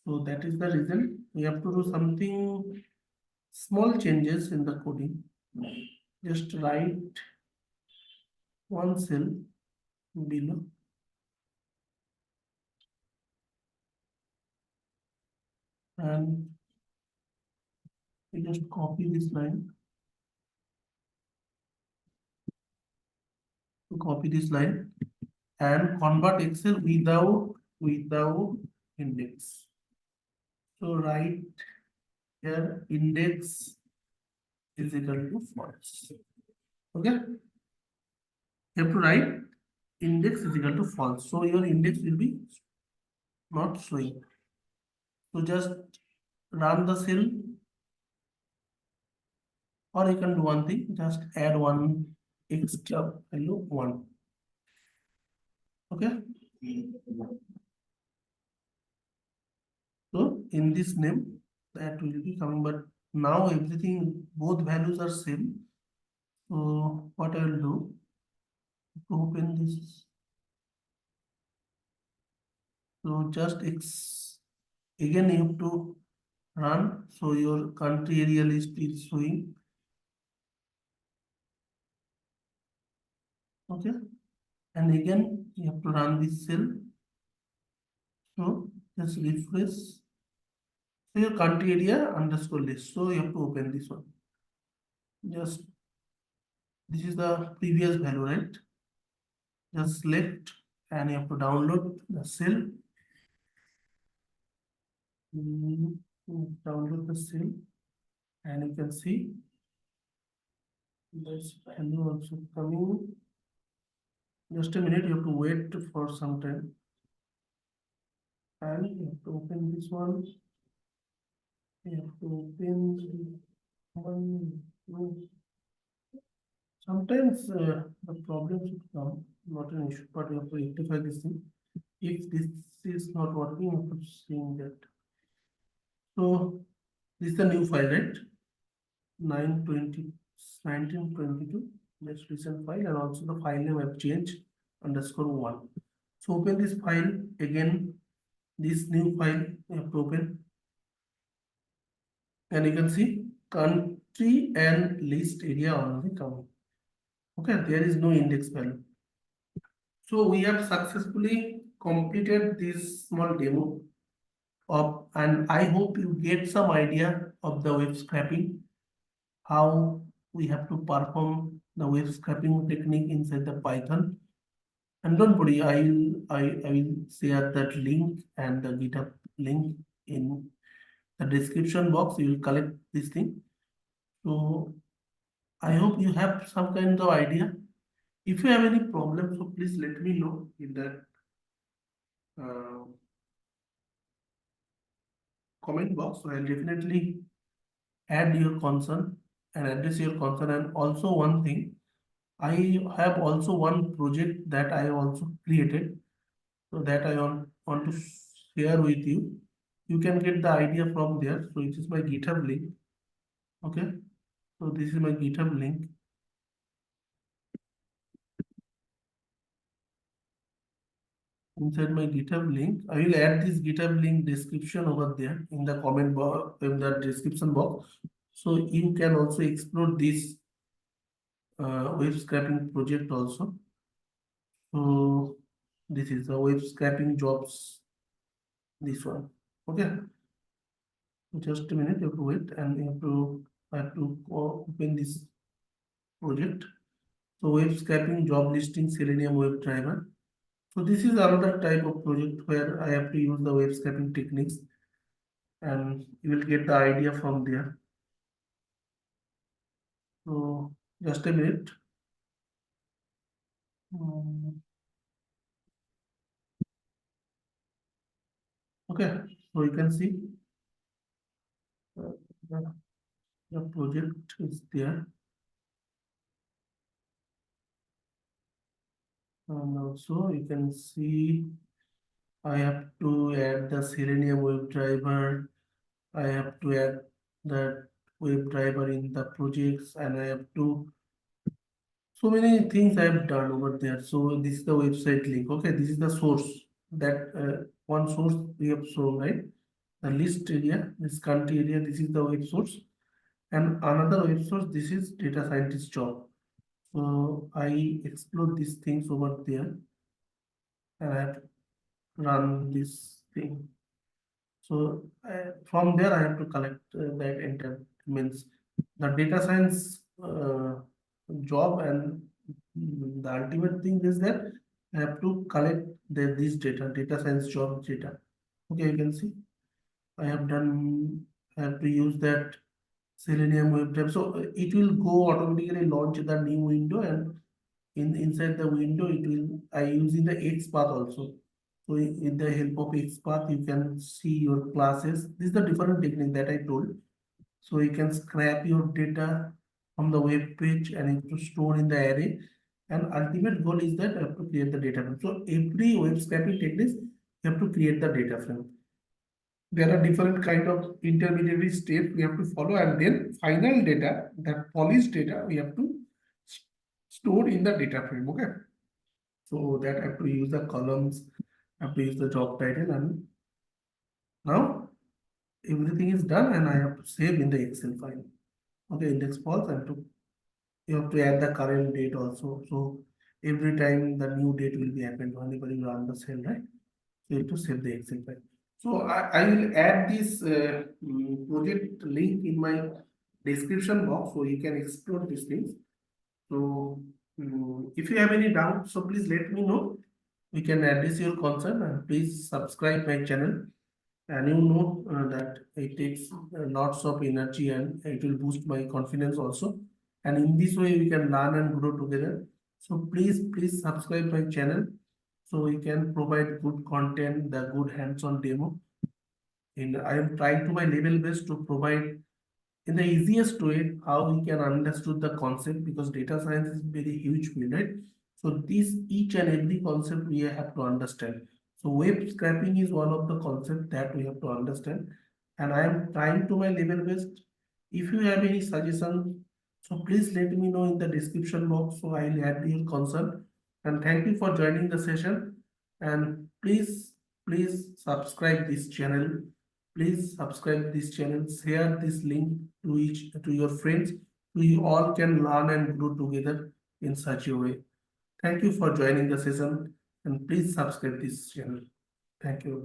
So that is the reason we have to do something small changes in the coding. Just write one cell below and we just copy this line. To copy this line and convert Excel without index. So write here index is equal to false. Okay, you have to write index is equal to false. So your index will be not showing. So just run the cell, or you can do one thing, just add one extra value 1. Okay. So in this name that will be coming, but now everything both values are same. So what I will do to open this. So just again you have to run. So your country area list is showing. Okay. And again you have to run this cell. So just refresh. So your country area underscore list. So you have to open this one. Just this is the previous value, right? Just select and you have to download the cell. Download the cell and you can see this value also coming. Just a minute, you have to wait for some time. And you have to open this one. You have to open this one. Sometimes the problem should come, not an issue, but you have to rectify this thing. If this is not working, you have to see that. So this is the new file, right? 920 1922. That's recent file, and also the file name I've changed _1. So open this file again. This new file you have to open, and you can see country and list area only coming. Okay, there is no index value. So we have successfully completed this small demo of, and I hope you get some idea of the web scraping, how we have to perform the web scraping technique inside the Python. And don't worry, I will share that link and the GitHub link in the description box. You will collect this thing. So I hope you have some kind of idea. If you have any problem, so please let me know in that uh, comment box. So I'll definitely add your concern and address your concern. And also one thing, I have also one project that I also created. So that I want to share with you. You can get the idea from there. So it is my GitHub link. Okay. So this is my GitHub link. Inside my GitHub link, I will add this GitHub link description over there in the comment box, in the description box. So you can also explore this web scraping project also. So this is the web scraping jobs. This one. Okay. Just a minute. You have to wait, and I have to open this project. So web scraping job listing Selenium web driver. So this is another type of project where I have to use the web scraping techniques, and you will get the idea from there. So just a minute. Okay, so you can see uh, the, the project is there, and also you can see I have to add the Selenium web driver. I have to add that web driver in the projects, and I have to So many things I have done over there. So this is the website link. Okay, this is the source that one source we have shown, right? The list area, this country area, this is the web source, and another web source. This is data scientist job. So I explore these things over there, and I have run this thing. So from there, I have to collect that entire means the data science job, and the ultimate thing is that I have to collect this data science job data. Okay, you can see I have done. I have to use that Selenium web tab. So it will go automatically launch the new window, and inside the window it will I using the XPath also. So with the help of XPath you can see your classes. This is the different technique that I told. So you can scrap your data from the web page and it to store in the array. And ultimate goal is that you have to create the data frame. So every web scraping techniques you have to create the data frame. There are different kind of intermediary steps we have to follow, and then final data, that polished data, we have to store in the data frame. Okay. So that I have to use the columns, I have to use the job title, and now everything is done, and I have to save in the Excel file. Okay, index false, and to you have to add the current date also. So every time the new date will be happened whenever you run the cell, right? So you have to save the Excel file. So I will add this project link in my description box so you can explore these things. So if you have any doubt, so please let me know. We can address your concern, and please subscribe my channel. And you know that it takes lots of energy, and it will boost my confidence also. And in this way, we can learn and grow together. So please subscribe my channel so we can provide good content, the good hands-on demo. And I am trying to my level best to provide in the easiest way how we can understood the concept, because data science is very huge field, right? So this each and every concept we have to understand. So web scraping is one of the concept that we have to understand, and I am trying to my level best. If you have any suggestion, so please let me know in the description box so I will add your concern. And thank you for joining the session, and please subscribe this channel. Please subscribe this channel, share this link to your friends. We all can learn and grow together in such a way. Thank you for joining the session, and please subscribe this channel. Thank you.